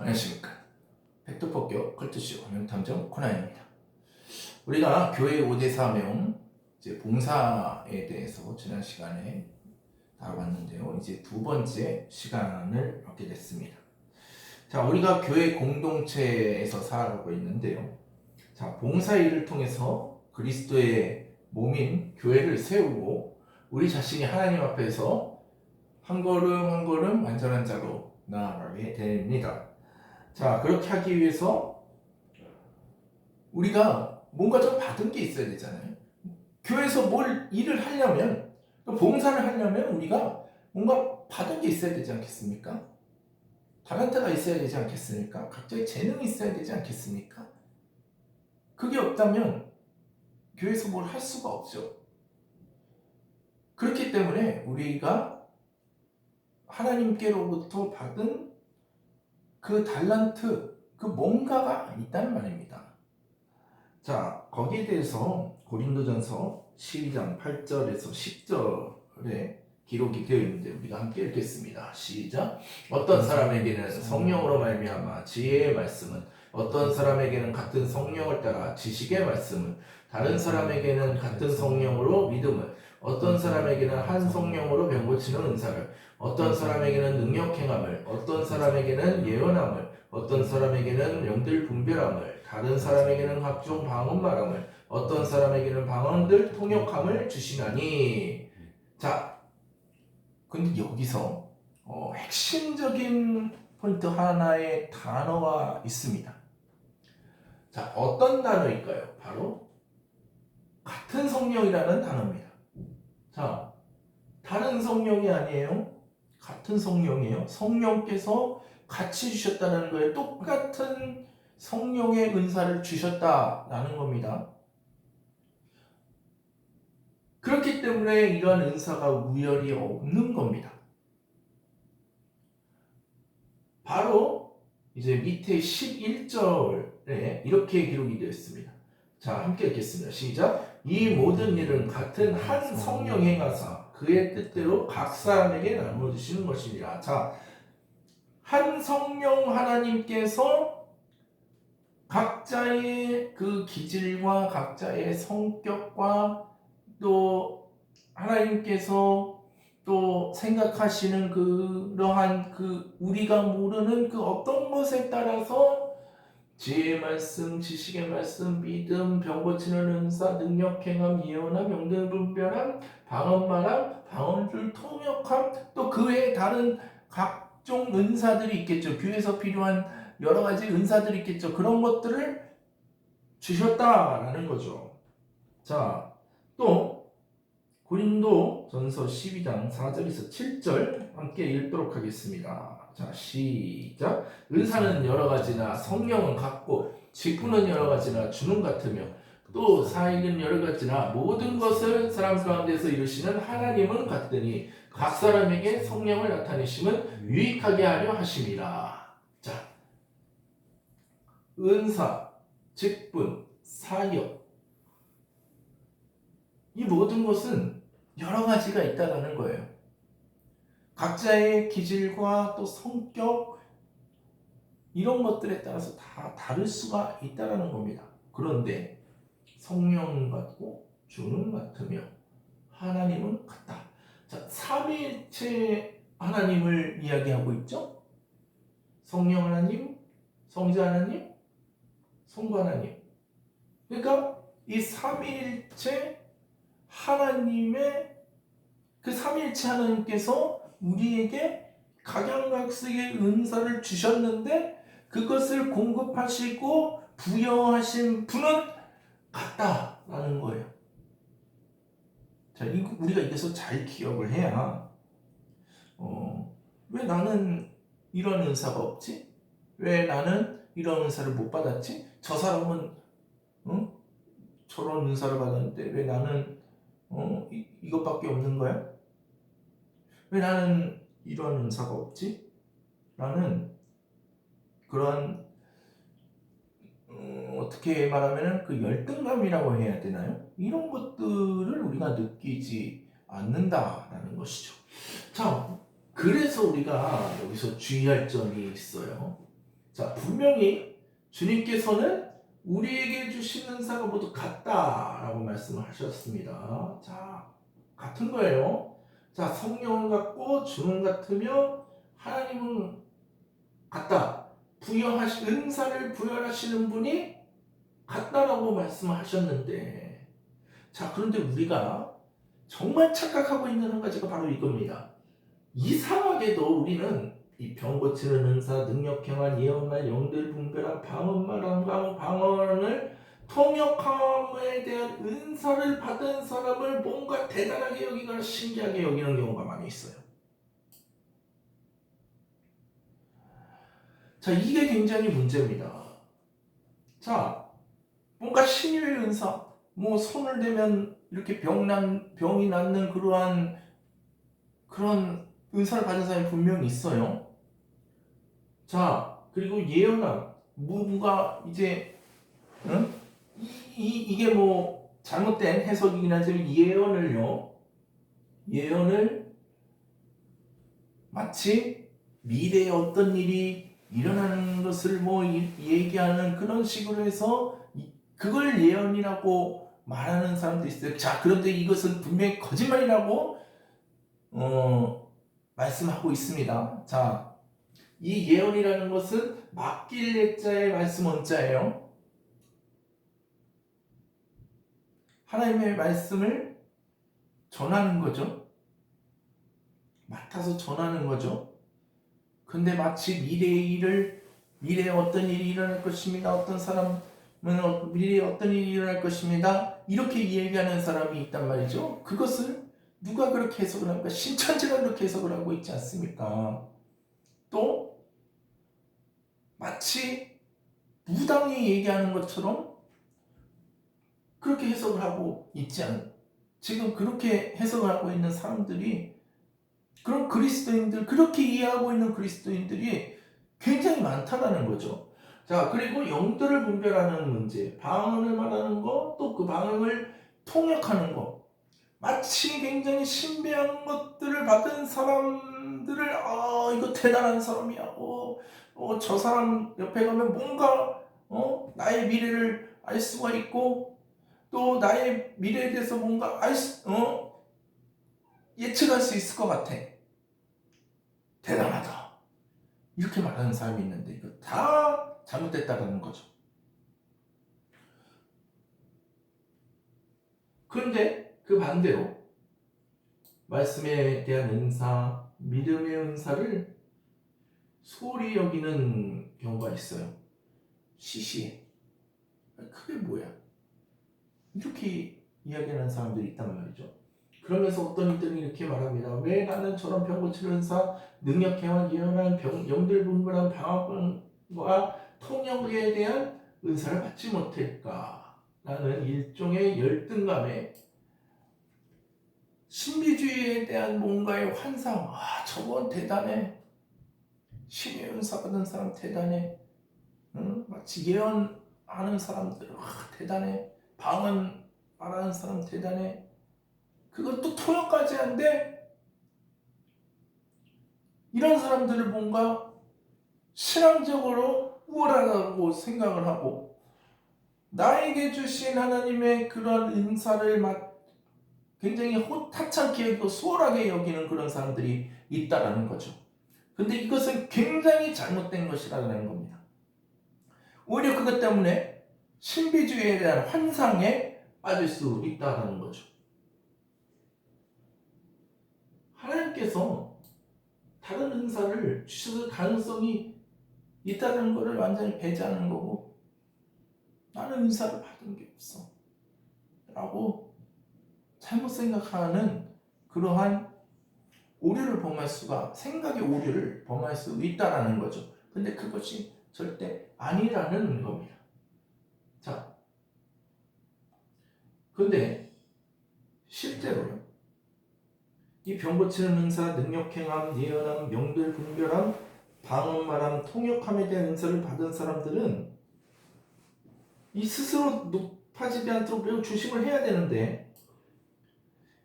안녕하십니까. 팩트폭격 컬투쇼 화면탐정 코난입니다. 우리가 교회 5대 사명 봉사에 대해서 지난 시간에 다뤄봤는데요. 이제 두 번째 시간을 갖게 됐습니다. 자, 우리가 교회 공동체에서 살아가고 있는데요. 자, 봉사 일을 통해서 그리스도의 몸인 교회를 세우고 우리 자신이 하나님 앞에서 한 걸음 한 걸음 완전한 자로 나아가게 됩니다. 자, 그렇게 하기 위해서 우리가 뭔가 좀 받은 게 있어야 되잖아요. 교회에서 뭘 일을 하려면, 봉사를 하려면 우리가 뭔가 받은 게 있어야 되지 않겠습니까? 달란트가 있어야 되지 않겠습니까? 각자의 재능이 있어야 되지 않겠습니까? 그게 없다면 교회에서 뭘 할 수가 없죠. 그렇기 때문에 우리가 하나님께로부터 받은 그 달란트, 그 뭔가가 있다는 말입니다. 자, 거기에 대해서 고린도전서 12장 8절에서 10절에 기록이 되어 있는데 우리가 함께 읽겠습니다. 시작. 어떤 사람에게는 성령으로 말미암아 지혜의 말씀은, 어떤 사람에게는 같은 성령을 따라 지식의 말씀은, 다른 사람에게는 같은 성령으로 믿음을, 어떤 사람에게는 한 성령으로 병 고치는 은사를, 어떤 사람에게는 능력 행함을, 어떤 사람에게는 예언함을, 어떤 사람에게는 영들 분별함을, 다른 사람에게는 각종 방언 말함을, 어떤 사람에게는 방언들 통역함을 주시나니. 자, 근데 여기서 핵심적인 포인트 하나의 단어가 있습니다. 자, 어떤 단어일까요? 바로 같은 성령이라는 단어입니다. 자, 다른 성령이 아니에요. 같은 성령이에요. 성령께서 같이 주셨다는 거예요. 똑같은 성령의 은사를 주셨다라는 겁니다. 그렇기 때문에 이러한 은사가 우열이 없는 겁니다. 바로 이제 밑에 11절에 이렇게 기록이 되어 있습니다. 자, 함께 읽겠습니다. 시작. 이 모든 일은 같은 한 성령이 행하사 그의 뜻대로 각 사람에게 나누어 주시는 것이니라. 자, 한 성령 하나님께서 각자의 그 기질과 각자의 성격과 또 하나님께서 또 생각하시는 그러한 그 우리가 모르는 그 어떤 것에 따라서 지혜의 말씀, 지식의 말씀, 믿음, 병 고치는 은사, 능력 행함, 예언함, 영들 분별함, 방언 말함, 방언줄 통역함, 또 그 외에 다른 각종 은사들이 있겠죠. 교회에서 필요한 여러 가지 은사들이 있겠죠. 그런 것들을 주셨다라는 거죠. 자, 또 고린도 전서 12장 4절에서 7절 함께 읽도록 하겠습니다. 자, 시작. 은사는 여러 가지나 성령은 같고 직분은 여러 가지나 주는 같으며 또 사역은 여러 가지나 모든 것을 사람 가운데서 이루시는 하나님은 같으니 각 사람에게 성령을 나타내심은 유익하게 하려 하심이라. 자, 은사, 직분, 사역, 이 모든 것은 여러 가지가 있다는 거예요. 각자의 기질과 또 성격, 이런 것들에 따라서 다 다를 수가 있다는 겁니다. 그런데 성령은 같고 주는 같으며 하나님은 같다. 자, 삼위일체 하나님을 이야기하고 있죠. 성령 하나님, 성자 하나님, 성부 하나님. 그러니까 이 삼위일체 하나님의 그 삼위일체 하나님께서 우리에게 각양각색의 은사를 주셨는데 그것을 공급하시고 부여하신 분은 같다라는 거예요. 자, 우리가 이래서 잘 기억을 해야 왜 나는 이런 은사가 없지? 왜 나는 이런 은사를 못 받았지? 저 사람은 저런 은사를 받았는데 왜 나는 이것밖에 없는 거야? 왜 나는 이런 은사가 없지? 라는 그런 어떻게 말하면 그 열등감이라고 해야 되나요? 이런 것들을 우리가 느끼지 않는다라는 것이죠. 자, 그래서 우리가 여기서 주의할 점이 있어요. 자, 분명히 주님께서는 우리에게 주신 은사가 모두 같다라고 말씀을 하셨습니다. 자, 같은 거예요. 자, 성령은 같고 주는 같으며 하나님은 같다. 은사를 부여하시는 분이 같다라고 말씀하셨는데, 자, 그런데 우리가 정말 착각하고 있는 한 가지가 바로 이겁니다. 이상하게도 우리는 이 병 고치는 은사, 능력 행한 예언말, 영들 분별한 방언말, 방언을 통역함에 대한 은사를 받은 사람을 뭔가 대단하게 여기거나 신기하게 여기는 경우가 많이 있어요. 자, 이게 굉장히 문제입니다. 자, 뭔가 신유의 은사, 뭐 손을 대면 이렇게 병이 낫는 그런 은사를 받은 사람이 분명히 있어요. 자, 그리고 예언함, 뭔가 이제 이게 뭐 잘못된 해석이긴 하지만 예언을 마치 미래에 어떤 일이 일어나는 것을 뭐 얘기하는 그런 식으로 해서 그걸 예언이라고 말하는 사람도 있어요. 자, 그런데 이것은 분명히 거짓말이라고 말씀하고 있습니다. 자, 이 예언이라는 것은 막길 자의 말씀 원자예요. 하나님의 말씀을 전하는 거죠. 맡아서 전하는 거죠. 근데 마치 미래에 어떤 일이 일어날 것입니다. 어떤 사람은 미래에 어떤 일이 일어날 것입니다. 이렇게 얘기하는 사람이 있단 말이죠. 그것을 누가 그렇게 해석을 합니까? 신천지가 그렇게 해석을 하고 있지 않습니까? 또 마치 무당이 얘기하는 것처럼 그렇게 해석을 하고 지금 그렇게 해석을 하고 있는 사람들이, 그런 그렇게 이해하고 있는 그리스도인들이 굉장히 많다는 거죠. 자, 그리고 영들을 분별하는 문제, 방언을 말하는 거, 또 그 방언을 통역하는 거, 마치 굉장히 신비한 것들을 받은 사람들을 이거 대단한 사람이야. 저 사람 옆에 가면 뭔가 나의 미래를 알 수가 있고 또 나의 미래에 대해서 뭔가 예측할 수 있을 것 같아. 대단하다. 이렇게 말하는 사람이 있는데 이거 다 잘못됐다는 거죠. 그런데 그 반대로 말씀에 대한 은사, 믿음의 은사를 소홀히 여기는 경우가 있어요. 시시해. 그게 뭐야? 이렇게 이야기하는 사람들이 있단 말이죠. 그러면서 어떤 이들은 이렇게 말합니다. 왜 나는 저런 병 고치는 은사, 능력 행한 예언한 영들 분별한 방언과 통역에 대한 은사를 받지 못할까? 라는 일종의 열등감에 신비주의에 대한 뭔가의 환상, 저건 대단해. 신의 은사 받은 사람 대단해. 마치 예언하는 사람들, 대단해. 방언 말하는 사람 대단해. 그것도 통역까지 한데, 이런 사람들을 뭔가 신앙적으로 우월하다고 생각을 하고, 나에게 주신 하나님의 그런 은사를 굉장히 호타찮게 여기고 수월하게 여기는 그런 사람들이 있다라는 거죠. 근데 이것은 굉장히 잘못된 것이라는 겁니다. 오히려 그것 때문에 신비주의에 대한 환상에 빠질 수 있다는 거죠. 하나님께서 다른 은사를 주셔서 가능성이 있다는 것을 완전히 배제하는 거고, 나는 은사를 받은 게 없어 라고 잘못 생각하는 그러한 생각의 오류를 범할 수 있다는 거죠. 근데 그것이 절대 아니라는 겁니다. 자, 근데 실제로요, 이 병 고치는 은사, 능력 행함, 예언함, 명들 분별함, 방언 말함, 통역함에 대한 은사를 받은 사람들은 이 스스로 높아지지 않도록 매우 조심을 해야 되는데,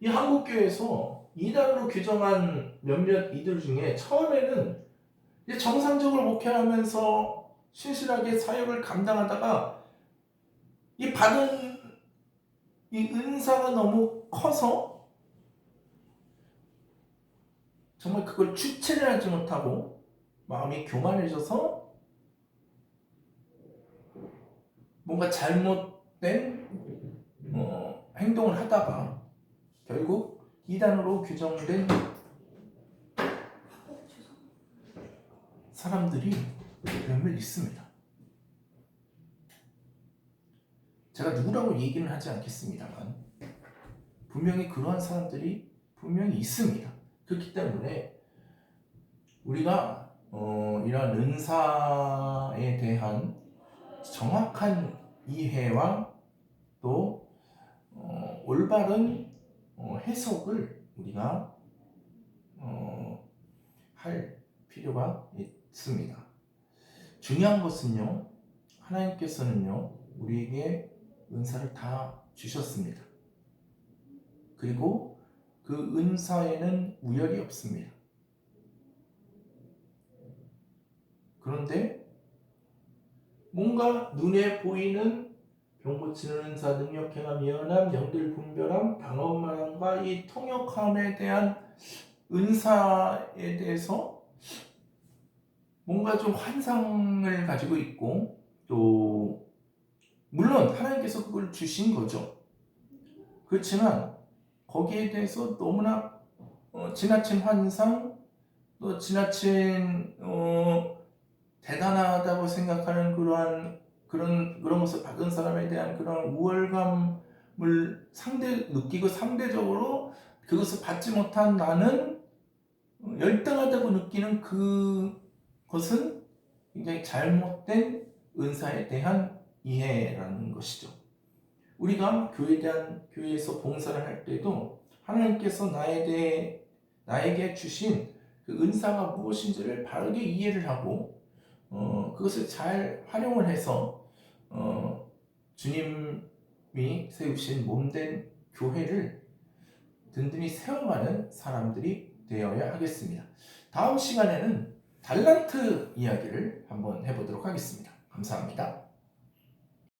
이 한국교회에서 이단으로 규정한 몇몇 이들 중에 처음에는 이제 정상적으로 목회하면서 신실하게 사역을 감당하다가 이 받은 이 은사가 너무 커서 정말 그걸 주체를 하지 못하고 마음이 교만해져서 뭔가 잘못된 행동을 하다가 결국 이단으로 규정된 사람들이 몇몇 있습니다. 제가 누구라고 얘기는 하지 않겠습니다만 분명히 그러한 사람들이 분명히 있습니다. 그렇기 때문에 우리가 이러한 은사에 대한 정확한 이해와 또 올바른 해석을 우리가 할 필요가 있습니다. 중요한 것은요, 하나님께서는요 우리에게 은사를 다 주셨습니다. 그리고 그 은사에는 우열이 없습니다. 그런데 뭔가 눈에 보이는 병 고치는 은사, 능력 행함, 예언함, 영들 분별함, 방언 말함과 이 통역함에 대한 은사에 대해서 뭔가 좀 환상을 가지고 있고, 또 물론 하나님께서 그걸 주신 거죠. 그렇지만 거기에 대해서 너무나 지나친 환상, 또 지나친 대단하다고 생각하는 그런 것을 받은 사람에 대한 그런 우월감을 느끼고 상대적으로 그것을 받지 못한 나는 열등하다고 느끼는 그것은 굉장히 잘못된 은사에 대한 이해라는 것이죠. 우리가 교회에서 봉사를 할 때도 하나님께서 나에게 주신 그 은사가 무엇인지를 바르게 이해를 하고 그것을 잘 활용을 해서 주님이 세우신 몸된 교회를 든든히 세워가는 사람들이 되어야 하겠습니다. 다음 시간에는 달란트 이야기를 한번 해보도록 하겠습니다. 감사합니다.